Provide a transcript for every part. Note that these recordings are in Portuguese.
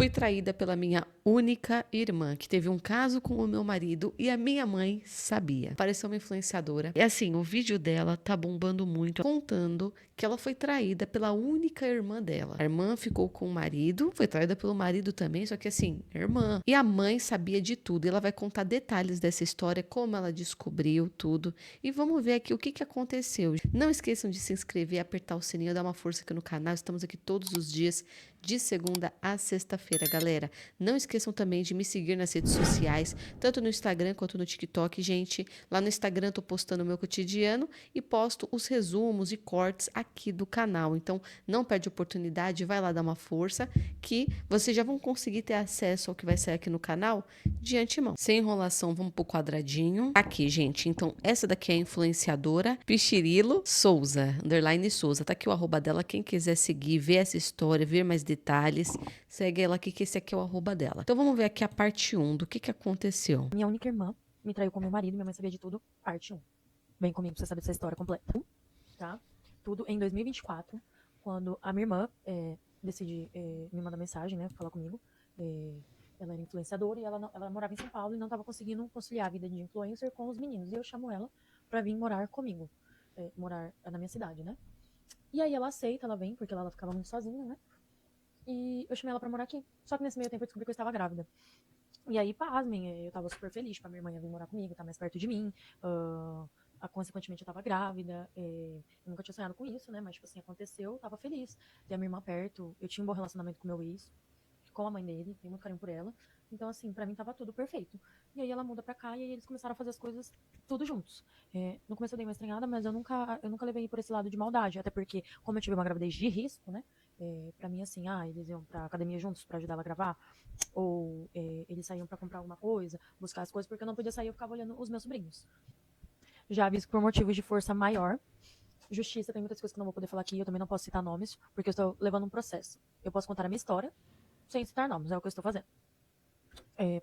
Fui traída pela minha única irmã, que teve um caso com o meu marido e a minha mãe sabia. Pareceu uma influenciadora. E assim, o vídeo dela tá bombando muito, contando que ela foi traída pela única irmã dela. A irmã ficou com o marido, foi traída pelo marido também, só que assim, irmã. E a mãe sabia de tudo. E ela vai contar detalhes dessa história, como ela descobriu tudo. E vamos ver aqui o que aconteceu. Não esqueçam de se inscrever, apertar o sininho, dar uma força aqui no canal. Estamos aqui todos os dias, de segunda a sexta-feira, galera. Não esqueçam também de me seguir nas redes sociais, tanto no Instagram quanto no TikTok, gente. Lá no Instagram eu tô postando o meu cotidiano e posto os resumos e cortes aqui do canal. Então, não perde oportunidade, vai lá dar uma força, que vocês já vão conseguir ter acesso ao que vai sair aqui no canal de antemão. Sem enrolação, vamos pro quadradinho. Aqui, gente. Então, essa daqui é a influenciadora Pichirilo Souza, underline Souza. Tá aqui o arroba dela. Quem quiser seguir, ver essa história, ver mais detalhes, segue ela aqui, que esse aqui é o arroba dela. Então, vamos ver aqui a parte 1 do que aconteceu. Minha única irmã me traiu com meu marido, minha mãe sabia de tudo, parte 1. Vem comigo pra você saber dessa história completa, tá? Tudo em 2024, quando a minha irmã decide me mandar mensagem, né, falar comigo. Ela era influenciadora e ela morava em São Paulo e não estava conseguindo conciliar a vida de influencer com os meninos. E eu chamo ela pra vir morar comigo, morar na minha cidade, né? E aí ela aceita, ela vem, porque ela ficava muito sozinha, né? E eu chamei ela pra morar aqui. Só que nesse meio tempo eu descobri que eu estava grávida. E aí, pasmem, eu tava super feliz pra minha irmã vir morar comigo, tá mais perto de mim. Consequentemente, eu tava grávida. Eu nunca tinha sonhado com isso, né? Mas, tipo assim, aconteceu, tava feliz. Ter a minha irmã perto. Eu tinha um bom relacionamento com meu ex, com a mãe dele, tenho muito carinho por ela. Então, assim, pra mim tava tudo perfeito. E aí ela muda pra cá e aí eles começaram a fazer as coisas tudo juntos. No começo eu dei uma estranhada, mas eu nunca levei por esse lado de maldade. Até porque, como eu tive uma gravidez de risco, né? Pra mim, assim, eles iam pra academia juntos pra ajudar ela a gravar. Ou eles saíam pra comprar alguma coisa, buscar as coisas, porque eu não podia sair, eu ficava olhando os meus sobrinhos. Já aviso que por motivos de força maior, justiça, tem muitas coisas que eu não vou poder falar aqui, eu também não posso citar nomes, porque eu estou levando um processo. Eu posso contar a minha história, sem citar nomes, é o que eu estou fazendo.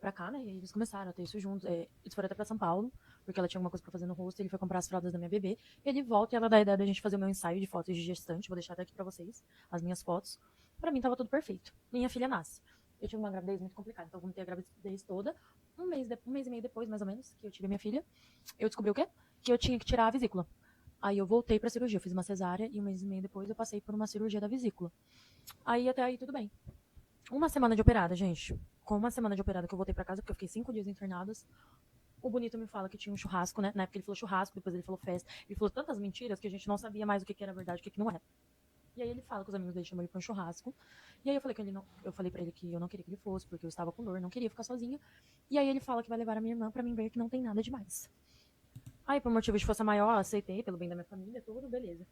Pra cá, né, e eles começaram a ter isso juntos, eles foram até pra São Paulo, porque ela tinha alguma coisa pra fazer no rosto, ele foi comprar as fraldas da minha bebê, ele volta e ela dá a ideia da gente fazer o meu ensaio de fotos de gestante, vou deixar até aqui pra vocês, as minhas fotos. Pra mim tava tudo perfeito. Minha filha nasce. Eu tive uma gravidez muito complicada, então eu vomitei a gravidez toda. Um mês e meio depois, mais ou menos, que eu tive a minha filha, eu descobri o quê? Que eu tinha que tirar a vesícula. Aí eu voltei pra cirurgia, eu fiz uma cesárea e um mês e meio depois eu passei por uma cirurgia da vesícula. Aí até aí tudo bem. Uma semana de operada, gente. Com uma semana de operada que eu voltei pra casa, porque eu fiquei 5 dias internadas. O bonito me fala que tinha um churrasco, né? Na época ele falou churrasco, depois ele falou festa. Ele falou tantas mentiras que a gente não sabia mais o que era verdade e o que não era. E aí ele fala que os amigos dele chamam ele pra um churrasco. E aí eu falei pra ele que eu não queria que ele fosse, porque eu estava com dor, não queria ficar sozinha. E aí ele fala que vai levar a minha irmã pra mim ver que não tem nada demais. Aí, por motivo de força maior, eu aceitei, pelo bem da minha família, tudo, beleza.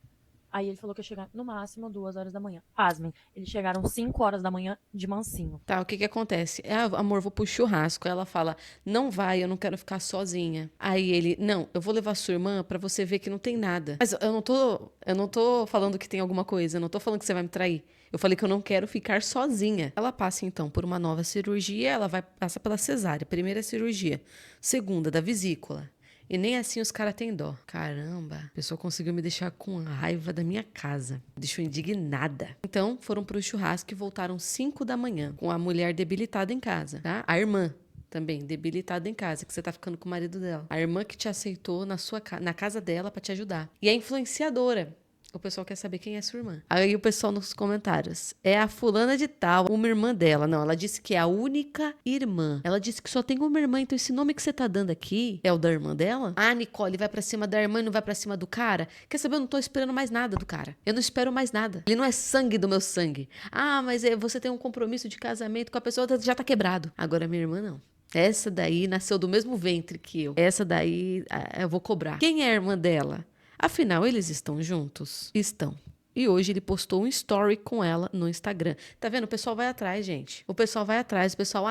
Aí ele falou que ia chegar no máximo 2 horas da manhã. Pasmem, eles chegaram 5 horas da manhã de mansinho. Tá, o que acontece? Amor, vou pro churrasco. Ela fala, não vai, eu não quero ficar sozinha. Aí ele, não, eu vou levar sua irmã pra você ver que não tem nada. Mas eu não tô falando que tem alguma coisa, eu não tô falando que você vai me trair. Eu falei que eu não quero ficar sozinha. Ela passa, então, por uma nova cirurgia, ela vai passar pela cesárea, primeira cirurgia. Segunda, da vesícula. E nem assim os caras têm dó. Caramba, a pessoa conseguiu me deixar com raiva da minha casa. Me deixou indignada. Então, foram pro churrasco e voltaram 5 da manhã, com a mulher debilitada em casa, tá? A irmã também debilitada em casa, que você tá ficando com o marido dela. A irmã que te aceitou na casa dela pra te ajudar. E a influenciadora. O pessoal quer saber quem é sua irmã. Aí o pessoal nos comentários. É a fulana de tal, uma irmã dela. Não, ela disse que é a única irmã. Ela disse que só tem uma irmã, então esse nome que você tá dando aqui é o da irmã dela? Ah, Nicole, vai pra cima da irmã e não vai pra cima do cara? Quer saber? Eu não tô esperando mais nada do cara. Eu não espero mais nada. Ele não é sangue do meu sangue. Ah, mas você tem um compromisso de casamento com a pessoa, já tá quebrado. Agora minha irmã não. Essa daí nasceu do mesmo ventre que eu. Essa daí eu vou cobrar. Quem é a irmã dela? Afinal, eles estão juntos? Estão. E hoje ele postou um story com ela no Instagram. Tá vendo? O pessoal vai atrás, gente. O pessoal vai atrás. O pessoal,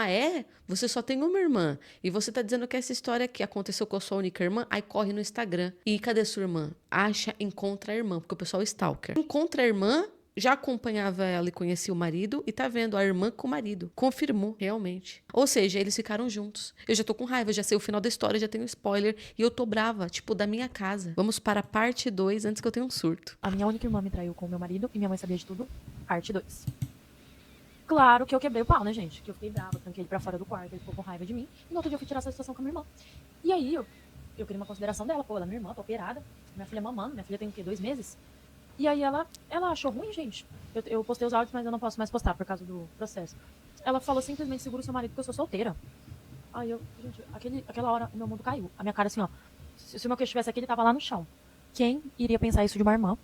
você só tem uma irmã. E você tá dizendo que essa história aqui aconteceu com a sua única irmã? Aí corre no Instagram. E cadê sua irmã? Encontra a irmã, porque o pessoal é stalker. Encontra a irmã, já acompanhava ela e conhecia o marido e tá vendo a irmã com o marido. Confirmou, realmente. Ou seja, eles ficaram juntos. Eu já tô com raiva, já sei o final da história, já tenho spoiler e eu tô brava, tipo, da minha casa. Vamos para a parte 2 antes que eu tenha um surto. A minha única irmã me traiu com o meu marido e minha mãe sabia de tudo. Parte 2. Claro que eu quebrei o pau, né, gente? Que eu fiquei brava, tranquei ele pra fora do quarto, ele ficou com raiva de mim. E no outro dia eu fui tirar essa situação com a minha irmã. E aí eu queria uma consideração dela. Pô, ela é minha irmã, tô operada. Minha filha é mamando, minha filha tem o quê? 2 meses? E aí ela achou ruim, gente. Eu postei os áudios, mas eu não posso mais postar por causa do processo. Ela falou simplesmente, segura o seu marido porque eu sou solteira. Aí gente, aquela hora o meu mundo caiu. A minha cara assim, ó. Se o meu queixo estivesse aqui, ele tava lá no chão. Quem iria pensar isso de uma irmã?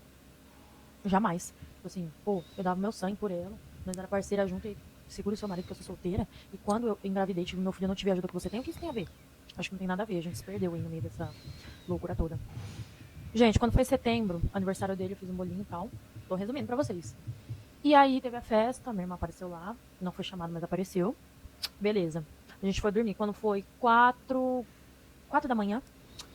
Jamais. Tipo assim, pô, eu dava meu sangue por ela. Nós era parceira junto e segura o seu marido porque eu sou solteira. E quando eu engravidei, tive meu filho, eu não tive a ajuda que você tem, o que isso tem a ver? Acho que não tem nada a ver, a gente se perdeu aí no meio dessa loucura toda. Gente, quando foi setembro, aniversário dele, eu fiz um bolinho e tal. Tô resumindo pra vocês. E aí teve a festa, minha irmã apareceu lá. Não foi chamada, mas apareceu. Beleza. A gente foi dormir. Quando foi 4 da manhã,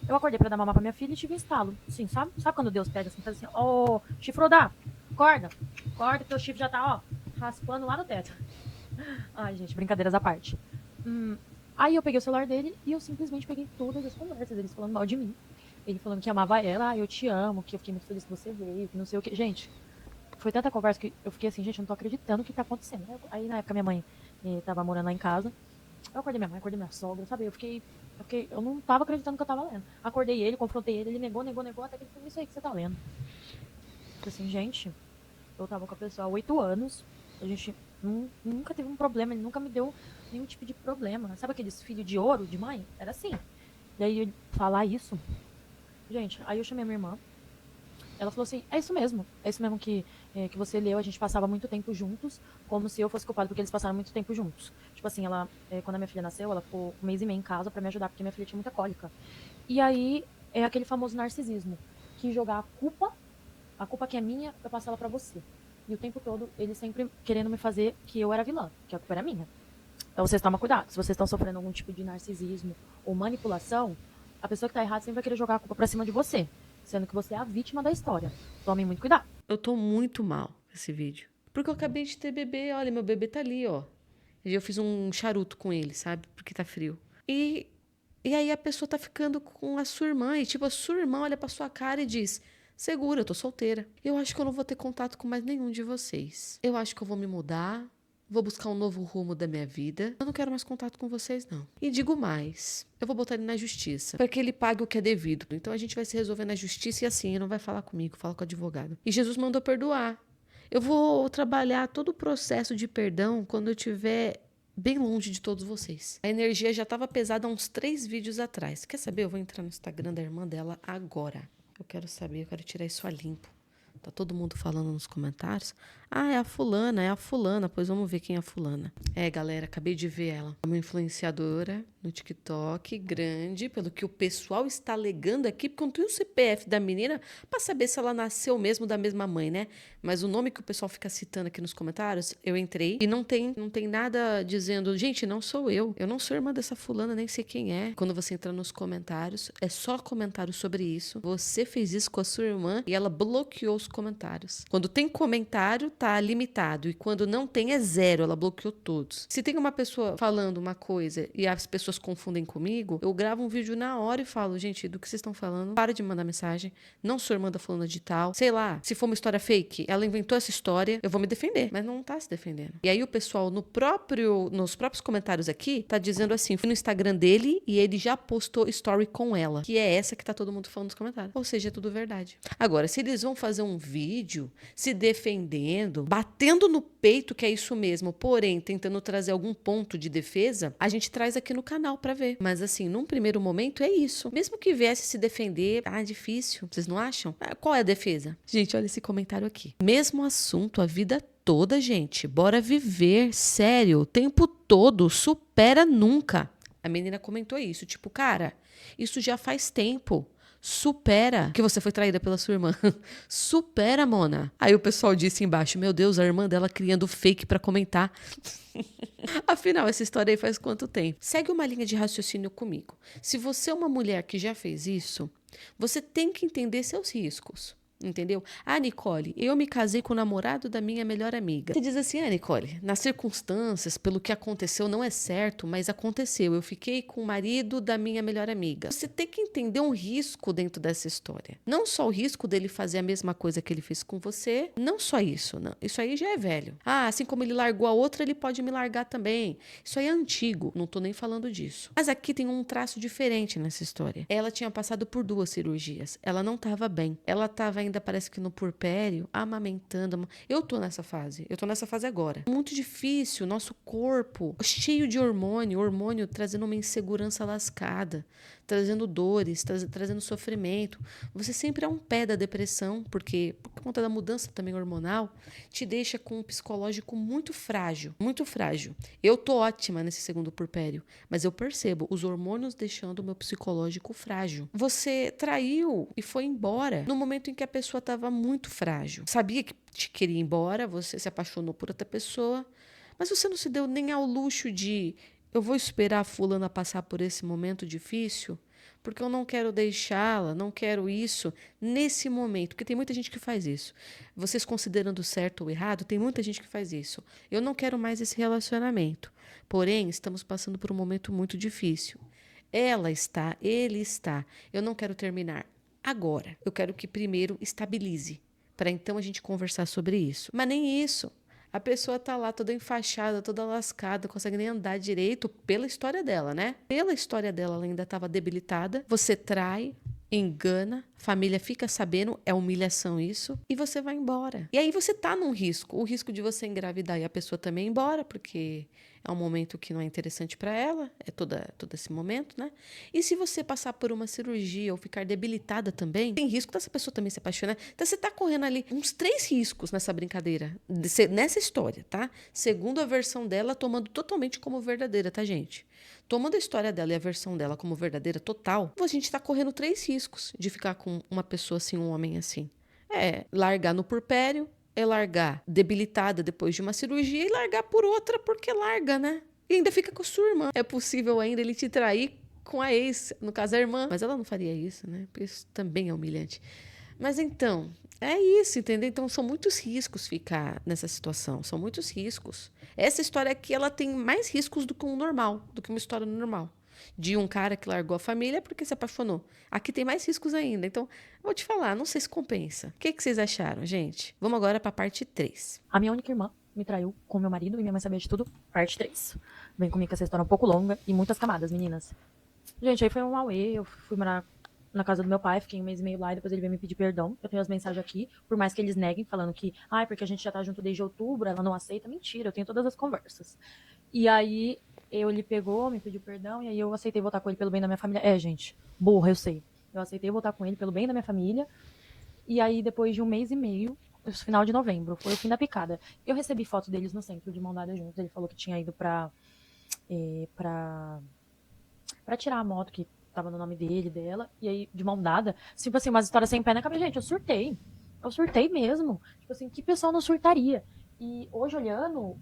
eu acordei pra dar mamar pra minha filha e tive um estalo. Assim, sabe? Sabe quando Deus pega assim, faz assim, ô, chifrodá, acorda. Acorda que teu chifre já tá, ó, raspando lá no teto. Ai, gente, brincadeiras à parte. Aí eu peguei o celular dele e eu simplesmente peguei todas as conversas deles falando mal de mim. Ele falando que amava ela, eu te amo, que eu fiquei muito feliz que você veio, que não sei o que. Gente, foi tanta conversa que eu fiquei assim, gente, eu não tô acreditando o que tá acontecendo. Aí na época minha mãe tava morando lá em casa. Eu acordei minha mãe, acordei minha sogra, sabe? Eu não tava acreditando no que eu tava lendo. Acordei ele, confrontei ele negou, até que ele falou, isso aí que você tá lendo. Eu falei assim, gente, eu tava com a pessoa há 8 anos, a gente nunca teve um problema, ele nunca me deu nenhum tipo de problema. Sabe aqueles filhos de ouro de mãe? Era assim. Daí ele falar isso, gente, aí eu chamei a minha irmã. Ela falou assim, é isso mesmo que você leu, a gente passava muito tempo juntos, como se eu fosse culpada porque eles passaram muito tempo juntos. Tipo assim, ela, quando a minha filha nasceu, ela ficou 1 mês e meio em casa pra me ajudar, porque minha filha tinha muita cólica. E aí, é aquele famoso narcisismo, que jogar a culpa que é minha, eu passo ela pra você. E o tempo todo, ele sempre querendo me fazer que eu era vilã, que a culpa era minha. Então vocês tomem cuidado, se vocês estão sofrendo algum tipo de narcisismo ou manipulação, a pessoa que tá errada sempre vai querer jogar a culpa pra cima de você, sendo que você é a vítima da história. Tomem muito cuidado. Eu tô muito mal com esse vídeo. Porque eu acabei de ter bebê, olha, meu bebê tá ali, ó. E eu fiz um charuto com ele, sabe? Porque tá frio. E aí a pessoa tá ficando com a sua irmã. E tipo, a sua irmã olha pra sua cara e diz, segura, eu tô solteira. Eu acho que eu não vou ter contato com mais nenhum de vocês. Eu acho que eu vou me mudar. Vou buscar um novo rumo da minha vida. Eu não quero mais contato com vocês, não. E digo mais. Eu vou botar ele na justiça. Para que ele pague o que é devido. Então a gente vai se resolver na justiça e assim, ele não vai falar comigo, fala com o advogado. E Jesus mandou perdoar. Eu vou trabalhar todo o processo de perdão quando eu estiver bem longe de todos vocês. A energia já estava pesada há uns 3 vídeos atrás. Quer saber? Eu vou entrar no Instagram da irmã dela agora. Eu quero saber, eu quero tirar isso a limpo. Tá todo mundo falando nos comentários. Ah, é a fulana. Pois vamos ver quem é a fulana. É, galera, acabei de ver ela. É uma influenciadora no TikTok, grande, pelo que o pessoal está alegando aqui, porque eu não tenho o CPF da menina pra saber se ela nasceu mesmo da mesma mãe, né? Mas o nome que o pessoal fica citando aqui nos comentários, eu entrei e não tem nada dizendo, gente, não sou eu. Eu não sou irmã dessa fulana, nem sei quem é. Quando você entra nos comentários, é só comentário sobre isso. Você fez isso com a sua irmã e ela bloqueou os comentários. Quando tem comentário, tá limitado. E quando não tem, é 0. Ela bloqueou todos. Se tem uma pessoa falando uma coisa e as pessoas confundem comigo, eu gravo um vídeo na hora e falo, gente, do que vocês estão falando? Para de mandar mensagem. Não sou irmã da fulana de tal. Sei lá, se for uma história fake, ela inventou essa história, eu vou me defender. Mas não tá se defendendo. E aí o pessoal nos próprios comentários aqui, tá dizendo assim, fui no Instagram dele e ele já postou story com ela. Que é essa que tá todo mundo falando nos comentários. Ou seja, é tudo verdade. Agora, se eles vão fazer um vídeo se defendendo, batendo no peito que é isso mesmo, porém tentando trazer algum ponto de defesa, a gente traz aqui no canal pra ver. Mas assim, num primeiro momento é isso. Mesmo que viesse se defender, difícil. Vocês não acham? Qual é a defesa? Gente, olha esse comentário aqui. Mesmo assunto a vida toda, gente. Bora viver, sério, o tempo todo, supera nunca. A menina comentou isso, tipo, cara, isso já faz tempo. Supera que você foi traída pela sua irmã. Supera, Mona. Aí o pessoal disse embaixo, meu Deus, a irmã dela criando fake pra comentar. Afinal, essa história aí faz quanto tempo? Segue uma linha de raciocínio comigo. Se você é uma mulher que já fez isso, você tem que entender seus riscos. Entendeu? Ah, Nicole, eu me casei com o namorado da minha melhor amiga. Você diz assim, Nicole, nas circunstâncias, pelo que aconteceu, não é certo, mas aconteceu. Eu fiquei com o marido da minha melhor amiga. Você tem que entender um risco dentro dessa história. Não só o risco dele fazer a mesma coisa que ele fez com você, não só isso, não. Isso aí já é velho. Ah, assim como ele largou a outra, ele pode me largar também. Isso aí é antigo, não tô nem falando disso. Mas aqui tem um traço diferente nessa história. Ela tinha passado por 2 cirurgias. Ela não estava bem. Ela estava ainda, parece que no puerpério, amamentando. Eu tô nessa fase. Eu tô nessa fase agora. Muito difícil, nosso corpo cheio de hormônio trazendo uma insegurança lascada, trazendo dores, trazendo sofrimento. Você sempre é um pé da depressão, porque por conta da mudança também hormonal, te deixa com um psicológico muito frágil, muito frágil. Eu tô ótima nesse segundo puerpério, mas eu percebo os hormônios deixando o meu psicológico frágil. Você traiu e foi embora no momento em que a pessoa estava muito frágil. Sabia que te queria ir embora, você se apaixonou por outra pessoa, mas você não se deu nem ao luxo de eu vou esperar a fulana passar por esse momento difícil, porque eu não quero deixá-la, não quero isso nesse momento, porque tem muita gente que faz isso. Vocês considerando certo ou errado, tem muita gente que faz isso. Eu não quero mais esse relacionamento. Porém, estamos passando por um momento muito difícil. Ela está, ele está. Eu não quero terminar agora. Eu quero que primeiro estabilize, para então a gente conversar sobre isso. Mas nem isso. A pessoa tá lá toda enfaixada, toda lascada, não consegue nem andar direito pela história dela, né? Pela história dela, ela ainda estava debilitada. Você trai, engana, família fica sabendo, é humilhação isso, e você vai embora. E aí você tá num risco, o risco de você engravidar e a pessoa também ir embora, porque é um momento que não é interessante para ela, é todo esse momento, né? E se você passar por uma cirurgia ou ficar debilitada também, tem risco dessa pessoa também se apaixonar. Então você tá correndo ali uns 3 riscos nessa brincadeira, nessa história, tá? Segundo a versão dela, tomando totalmente como verdadeira, tá, gente? Tomando a história dela e a versão dela como verdadeira total, a gente tá correndo 3 riscos de ficar com uma pessoa assim, um homem assim. É largar no puerpério, é largar debilitada depois de uma cirurgia e largar por outra porque larga, né? E ainda fica com sua irmã. É possível ainda ele te trair com a ex, no caso a irmã. Mas ela não faria isso, né? Porque isso também é humilhante. Mas então, é isso, entendeu? Então são muitos riscos ficar nessa situação. São muitos riscos. Essa história aqui, ela tem mais riscos do que um normal, do que uma história normal. De um cara que largou a família porque se apaixonou. Aqui tem mais riscos ainda. Então, vou te falar, não sei se compensa. O que vocês acharam, gente? Vamos agora para a parte 3. A minha única irmã me traiu com meu marido e minha mãe sabia de tudo. Parte 3. Vem comigo que essa história é um pouco longa e muitas camadas, meninas. Gente, aí foi um auê. Eu fui morar na casa do meu pai, fiquei 1 mês e meio lá e depois ele veio me pedir perdão. Eu tenho as mensagens aqui, por mais que eles neguem, falando que, porque a gente já tá junto desde outubro, ela não aceita. Mentira, eu tenho todas as conversas. E aí, ele pegou, me pediu perdão, e aí eu aceitei voltar com ele pelo bem da minha família. Gente, burra, eu sei. Eu aceitei voltar com ele pelo bem da minha família. E aí, depois de 1 mês e meio, no final de novembro, foi o fim da picada. Eu recebi foto deles no centro, de mão dada juntos. Ele falou que tinha ido pra tirar a moto que tava no nome dele, dela, e aí, de mão dada, tipo assim, umas histórias sem pé na cabeça. Gente, eu surtei mesmo, tipo assim, que pessoal não surtaria? E hoje, olhando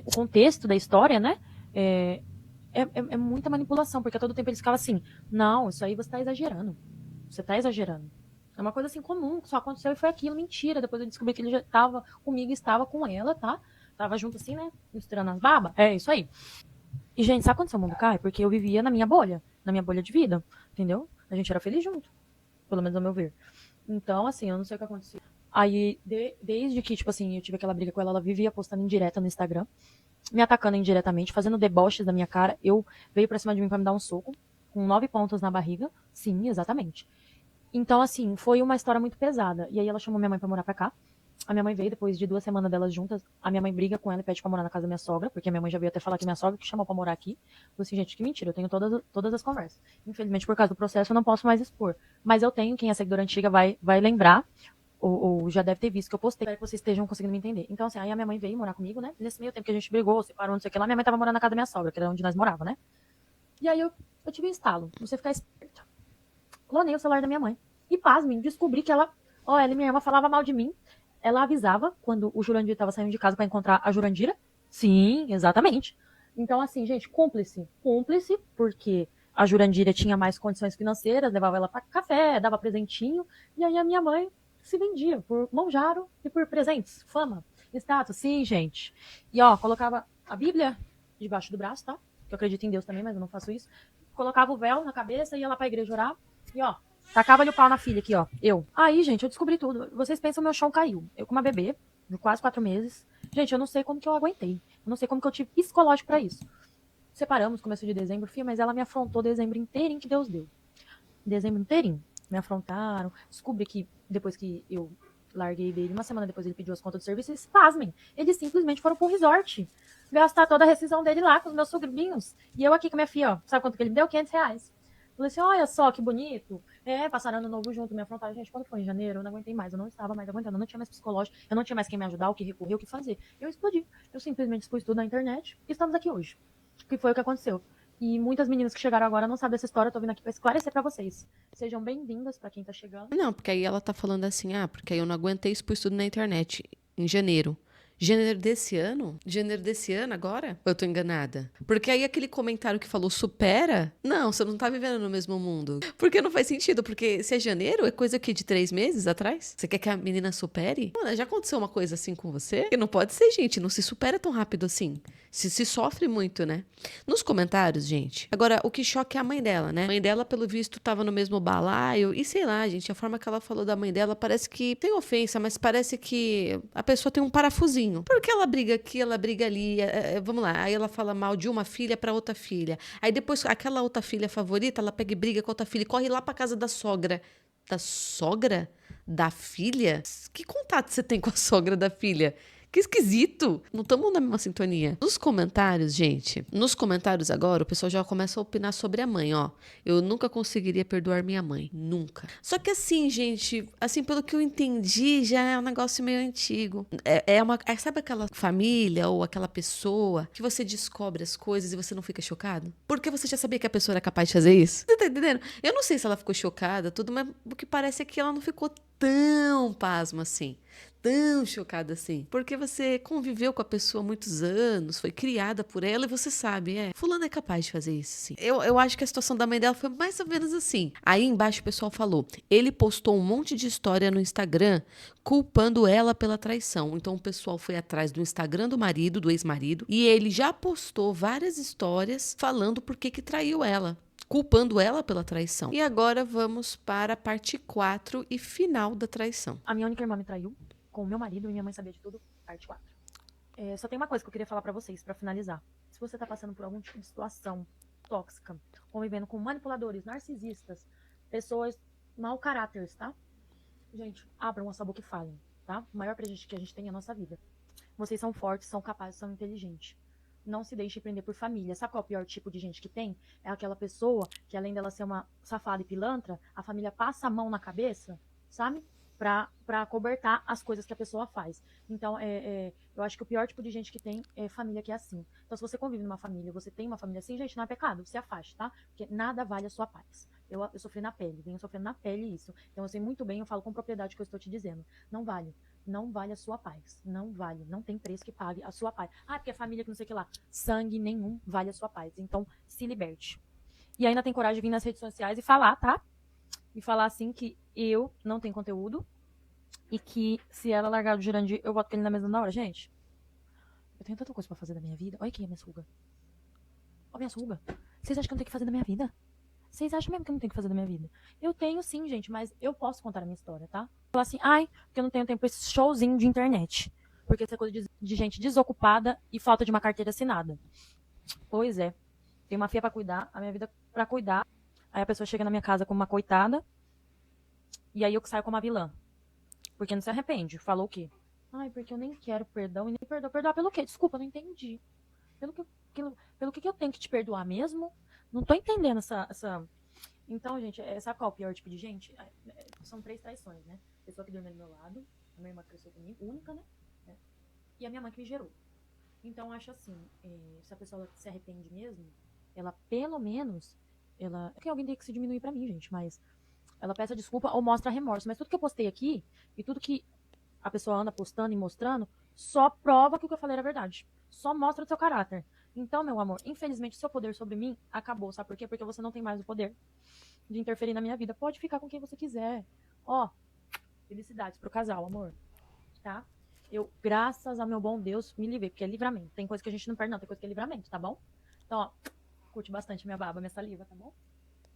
o contexto da história, né, é muita manipulação, porque a todo tempo eles ficavam assim, não, isso aí você tá exagerando, é uma coisa assim comum, que só aconteceu e foi aquilo, mentira. Depois eu descobri que ele já estava comigo e estava com ela, tá? Tava junto assim, né, misturando as babas, é isso aí. E, gente, sabe quando seu mundo cai? Porque eu vivia na minha bolha de vida, entendeu? A gente era feliz junto, pelo menos ao meu ver. Então, assim, eu não sei o que aconteceu. Aí, desde que, tipo assim, eu tive aquela briga com ela, ela vivia postando indireta no Instagram, me atacando indiretamente, fazendo deboches da minha cara. Veio pra cima de mim pra me dar um soco, com 9 pontos na barriga. Sim, exatamente. Então, assim, foi uma história muito pesada. E aí ela chamou minha mãe pra morar pra cá. A minha mãe veio, depois de 2 semanas delas juntas, a minha mãe briga com ela e pede pra morar na casa da minha sogra, porque a minha mãe já veio até falar que minha sogra que chamou pra morar aqui. Falei assim, gente, que mentira, eu tenho todas as conversas. Infelizmente, por causa do processo, eu não posso mais expor. Mas eu tenho, quem é seguidora antiga vai lembrar, ou já deve ter visto que eu postei, para que vocês estejam conseguindo me entender. Então, assim, aí a minha mãe veio morar comigo, né? Nesse meio tempo que a gente brigou, separou, não sei o que lá, minha mãe tava morando na casa da minha sogra, que era onde nós morava, né? E aí eu tive um estalo, não sei ficar esperto. Clonei o celular da minha mãe. E pasmem, descobri que ela e minha irmã falava mal de mim. Ela avisava quando o Jurandir estava saindo de casa para encontrar a Jurandira. Sim, exatamente. Então, assim, gente, cúmplice, porque a Jurandira tinha mais condições financeiras, levava ela para café, dava presentinho, e aí a minha mãe se vendia por monjaro e por presentes, fama, status, sim, gente. E ó, colocava a Bíblia debaixo do braço, tá? Que eu acredito em Deus também, mas eu não faço isso. Colocava o véu na cabeça, ia lá pra igreja orar e ó, tacava-lhe o pau na filha aqui, ó. Eu. Aí, gente, eu descobri tudo. Vocês pensam que meu chão caiu. Eu com uma bebê, de quase 4 meses. Gente, eu não sei como que eu aguentei. Eu não sei como que eu tive psicológico pra isso. Separamos, começo de dezembro, filha, mas ela me afrontou dezembro inteirinho que Deus deu. Dezembro inteirinho. Me afrontaram. Descobri que depois que eu larguei dele, uma semana depois ele pediu as contas do serviço, eles pasmem. Eles simplesmente foram pro resort. Gastar toda a rescisão dele lá com os meus sobrinhos. E eu aqui com a minha filha, ó. Sabe quanto que ele me deu? R$ 500. Falei assim, olha só que bonito. Passaram ano novo junto, me afrontaram. Gente, quando foi em janeiro, eu não aguentei mais. Eu não estava mais aguentando. Eu não tinha mais psicológico. Eu não tinha mais quem me ajudar, o que recorrer, o que fazer. Eu explodi. Eu simplesmente expus tudo na internet. E estamos aqui hoje. Que foi o que aconteceu. E muitas meninas que chegaram agora não sabem dessa história. Eu tô vindo aqui pra esclarecer pra vocês. Sejam bem-vindas pra quem tá chegando. Não, porque aí ela tá falando assim, porque aí eu não aguentei expus tudo na internet em janeiro. Janeiro desse ano? Janeiro desse ano agora? Ou eu tô enganada? Porque aí aquele comentário que falou supera? Não, você não tá vivendo no mesmo mundo. Porque não faz sentido, porque se é janeiro, é coisa aqui de 3 meses atrás? Você quer que a menina supere? Mano, já aconteceu uma coisa assim com você? Que não pode ser, gente, não se supera tão rápido assim. Se sofre muito, né? Nos comentários, gente. Agora, o que choca é a mãe dela, né? A mãe dela, pelo visto, tava no mesmo balaio. E sei lá, gente, a forma que ela falou da mãe dela parece que tem ofensa, mas parece que a pessoa tem um parafusinho. Porque ela briga aqui, ela briga ali. Vamos lá. Aí ela fala mal de uma filha pra outra filha. Aí depois, aquela outra filha favorita, ela pega e briga com a outra filha e corre lá pra casa da sogra. Da sogra? Da filha? Que contato você tem com a sogra da filha? Que esquisito. Não estamos na mesma sintonia. Nos comentários, gente, nos comentários agora, o pessoal já começa a opinar sobre a mãe, ó. Eu nunca conseguiria perdoar minha mãe. Nunca. Só que assim, gente, assim, pelo que eu entendi, já é um negócio meio antigo. Sabe aquela família ou aquela pessoa que você descobre as coisas e você não fica chocado? Porque você já sabia que a pessoa era capaz de fazer isso? Você tá entendendo? Eu não sei se ela ficou chocada, tudo, mas o que parece é que ela não ficou tão pasma assim. Tão chocada assim. Porque você conviveu com a pessoa há muitos anos, foi criada por ela e você sabe, fulano é capaz de fazer isso, sim. Eu acho que a situação da mãe dela foi mais ou menos assim. Aí embaixo o pessoal falou, ele postou um monte de história no Instagram culpando ela pela traição. Então o pessoal foi atrás do Instagram do marido, do ex-marido, e ele já postou várias histórias falando por que traiu ela. Culpando ela pela traição. E agora vamos para a parte 4 e final da traição. A minha única irmã me traiu com o meu marido e minha mãe sabia de tudo, parte 4. Só tem uma coisa que eu queria falar pra vocês, pra finalizar. Se você tá passando por algum tipo de situação tóxica, convivendo com manipuladores, narcisistas, pessoas mau caráteres, tá? Gente, abram a sua boca e falem, tá? O maior presente que a gente tem é a nossa vida. Vocês são fortes, são capazes, são inteligentes. Não se deixe prender por família. Sabe qual é o pior tipo de gente que tem? É aquela pessoa que, além dela ser uma safada e pilantra, a família passa a mão na cabeça, sabe? Pra cobertar as coisas que a pessoa faz. Então, eu acho que o pior tipo de gente que tem é família que é assim. Então, se você convive numa família, você tem uma família assim, gente, não é pecado, se afaste, tá? Porque nada vale a sua paz. Eu sofri na pele, venho sofrendo na pele isso. Então, eu sei muito bem, eu falo com propriedade que eu estou te dizendo. Não vale. Não vale a sua paz. Não vale. Não tem preço que pague a sua paz. Porque é família que não sei o que lá. Sangue nenhum vale a sua paz. Então, se liberte. E ainda tem coragem de vir nas redes sociais e falar, tá? E falar assim que eu não tenho conteúdo e que se ela largar o Jurandir, eu voto com ele na mesa na hora. Gente, eu tenho tanta coisa pra fazer da minha vida. Olha aqui a minha ruga. Olha minha ruga. Vocês acham que eu não tenho que fazer da minha vida? Vocês acham mesmo que eu não tenho que fazer da minha vida? Eu tenho sim, gente, mas eu posso contar a minha história, tá? Falar assim, porque eu não tenho tempo pra esse showzinho de internet. Porque isso é coisa de gente desocupada e falta de uma carteira assinada. Pois é. Tem uma filha pra cuidar, a minha vida pra cuidar. Aí a pessoa chega na minha casa como uma coitada. E aí eu saio como uma vilã. Porque não se arrepende. Falou o quê? Porque eu nem quero perdão e nem perdoo. Perdoar pelo quê? Desculpa, não entendi. Pelo que eu tenho que te perdoar mesmo? Não tô entendendo essa... Então, gente, sabe qual é o pior tipo de gente? São 3 traições, né? Pessoa que dormiu do meu lado, a minha irmã que cresceu comigo, única, né? E a minha mãe que me gerou. Então, eu acho assim, se a pessoa se arrepende mesmo, ela pelo menos, que alguém tem que se diminuir pra mim, gente, mas ela peça desculpa ou mostra remorso. Mas tudo que eu postei aqui, e tudo que a pessoa anda postando e mostrando, só prova que o que eu falei era verdade. Só mostra o seu caráter. Então, meu amor, infelizmente, seu poder sobre mim acabou. Sabe por quê? Porque você não tem mais o poder de interferir na minha vida. Pode ficar com quem você quiser. Ó, Felicidades pro casal, amor. Tá? Eu, graças ao meu bom Deus, me livrei, porque é livramento. Tem coisa que a gente não perde, não. Tem coisa que é livramento, tá bom? Então, ó, curte bastante minha baba, minha saliva, tá bom?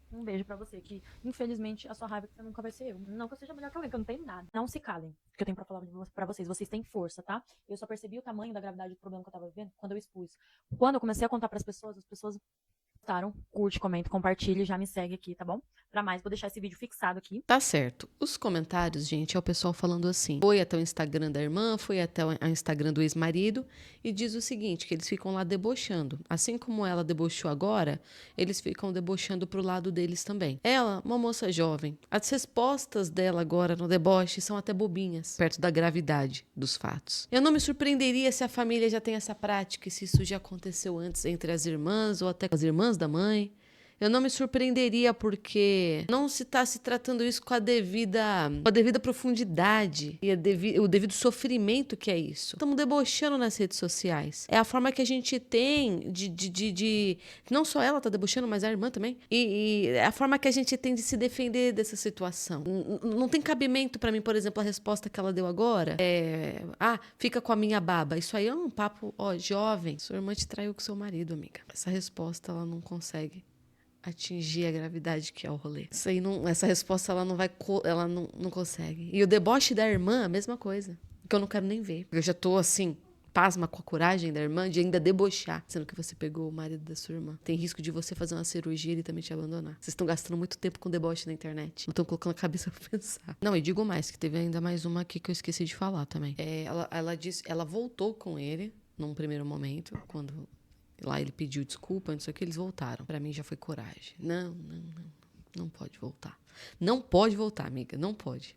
Um beijo pra você, que infelizmente a sua raiva você nunca vai ser eu. Não que eu seja melhor que alguém, que eu não tenho nada. Não se calem, que eu tenho pra falar pra vocês. Vocês têm força, tá? Eu só percebi o tamanho da gravidade do problema que eu tava vivendo quando eu expus. Quando eu comecei a contar pras pessoas, as pessoas gostaram. Curte, comenta, compartilha, já me segue aqui, tá bom? Pra mais, vou deixar esse vídeo fixado aqui. Tá certo. Os comentários, gente, é o pessoal falando assim. Foi até o Instagram da irmã, foi até o Instagram do ex-marido e diz o seguinte, que eles ficam lá debochando. Assim como ela debochou agora, eles ficam debochando pro lado deles também. Ela, uma moça jovem, as respostas dela agora no deboche são até bobinhas, perto da gravidade dos fatos. Eu não me surpreenderia se a família já tem essa prática e se isso já aconteceu antes entre as irmãs ou até com as irmãs da mãe. Eu não me surpreenderia porque não se está se tratando isso com a devida profundidade e o devido sofrimento que é isso. Estamos debochando nas redes sociais. É a forma que a gente tem de não só ela está debochando, mas a irmã também. E é a forma que a gente tem de se defender dessa situação. Não tem cabimento para mim, por exemplo, a resposta que ela deu agora. Fica com a minha baba. Isso aí é um papo, jovem. Sua irmã te traiu com seu marido, amiga. Essa resposta ela não consegue atingir a gravidade que é o rolê. Isso aí essa resposta ela não vai, ela não consegue. E o deboche da irmã, a mesma coisa. Que eu não quero nem ver. Eu já tô assim, pasma com a coragem da irmã de ainda debochar, sendo que você pegou o marido da sua irmã. Tem risco de você fazer uma cirurgia e ele também te abandonar. Vocês estão gastando muito tempo com deboche na internet. Não estão colocando a cabeça pra pensar. Não, e digo mais, que teve ainda mais uma aqui que eu esqueci de falar também. Ela voltou com ele num primeiro momento, quando lá ele pediu desculpa, não sei o que, eles voltaram. Pra mim já foi coragem. Não pode voltar. Não pode voltar, amiga, não pode.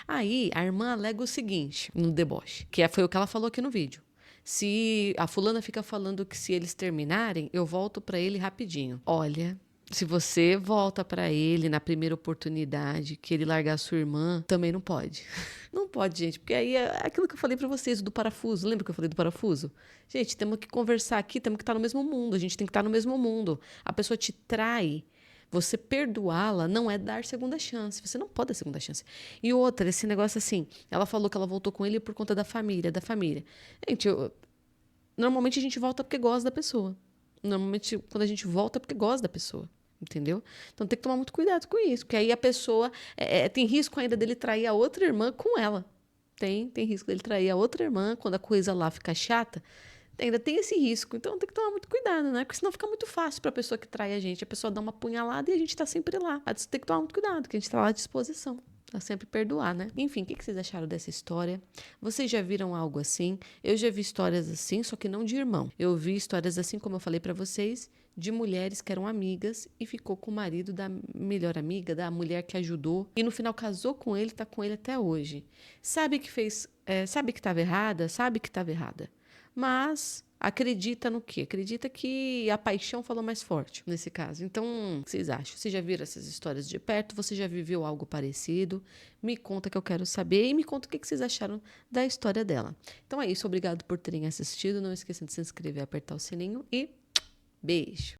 Aí a irmã alega o seguinte, no deboche, foi o que ela falou aqui no vídeo. Se a fulana fica falando que se eles terminarem, eu volto pra ele rapidinho. Olha, se você volta pra ele na primeira oportunidade que ele largar a sua irmã, também não pode. Não pode, gente, porque aí é aquilo que eu falei pra vocês, do parafuso. Lembra que eu falei do parafuso? Gente, temos que conversar aqui, temos que estar no mesmo mundo. A gente tem que estar no mesmo mundo. A pessoa te trai. Você perdoá-la não é dar segunda chance. Você não pode dar segunda chance. E outra, esse negócio assim, ela falou que ela voltou com ele por conta da família, Gente, normalmente a gente volta porque gosta da pessoa. Normalmente, quando a gente volta é porque gosta da pessoa. Entendeu? Então tem que tomar muito cuidado com isso, porque aí a pessoa tem risco ainda dele trair a outra irmã com ela. Tem risco dele trair a outra irmã quando a coisa lá fica chata. Ainda tem esse risco, então tem que tomar muito cuidado, né? Porque senão fica muito fácil para a pessoa que trai a gente. A pessoa dá uma punhalada e a gente tá sempre lá. Mas tem que tomar muito cuidado, que a gente tá lá à disposição. Pra sempre perdoar, né? Enfim, o que vocês acharam dessa história? Vocês já viram algo assim? Eu já vi histórias assim, só que não de irmão. Eu vi histórias assim, como eu falei pra vocês, de mulheres que eram amigas e ficou com o marido da melhor amiga, da mulher que ajudou. E no final casou com ele, tá com ele até hoje. Sabe que sabe que estava errada? Sabe que estava errada. Mas acredita no quê? Acredita que a paixão falou mais forte nesse caso. Então, o que vocês acham? Vocês já viram essas histórias de perto? Você já viveu algo parecido? Me conta que eu quero saber e me conta o que vocês acharam da história dela. Então é isso, obrigado por terem assistido. Não esqueçam de se inscrever, apertar o sininho e beijo!